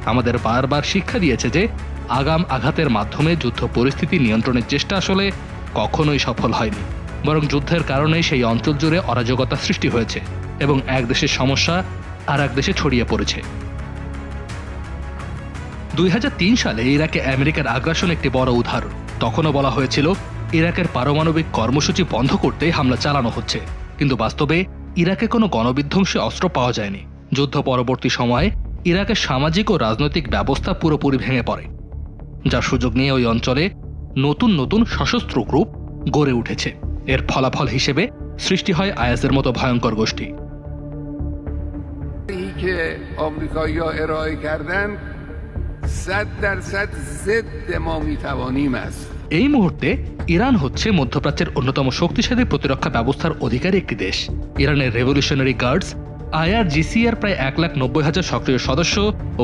আমাদের বারবার শিক্ষা দিয়েছে যে আগাম আঘাতের মাধ্যমে যুদ্ধ পরিস্থিতি নিয়ন্ত্রণের চেষ্টা আসলে কখনোই সফল হয়নি, বরং যুদ্ধের কারণে সেই অঞ্চল জুড়ে অরাজকতা সৃষ্টি হয়েছে এবং এক দেশের সমস্যা আর এক দেশে ছড়িয়ে পড়েছে। 2003 সালে ইরাকে আমেরিকার আগ্রাসন একটি বড় উদাহরণ। তখনও বলা হয়েছিল ইরাকের পারমাণবিক কর্মসূচি বন্ধ করতে হামলা চালানো হচ্ছে, কিন্তু বাস্তবে ইরাকে কোনো গণবিধ্বংসী অস্ত্র পাওয়া যায়নি। যুদ্ধ পরবর্তী সময়ে ইরাকের সামাজিক ও রাজনৈতিক ব্যবস্থা পুরোপুরি ভেঙে পড়ে, যার সুযোগ নিয়ে ওই অঞ্চলে নতুন নতুন সশস্ত্র গ্রুপ গড়ে উঠেছে। এর ফলাফল হিসেবে সৃষ্টি হয় আইএসের মতো ভয়ঙ্কর গোষ্ঠী। که آمریکایی‌ها ارائه کردن 100% ضد ما میتوانیم است। এই মুহূর্তে ইরান হচ্ছে মধ্যপ্রাচ্যের অন্যতম শক্তিশালী প্রতিরক্ষা ব্যবস্থার অধিকারী একটি দেশ। ইরানের রেভলিউশনারি গার্ডস IRGC এর প্রায় 1,90,000 সক্রিয় সদস্য ও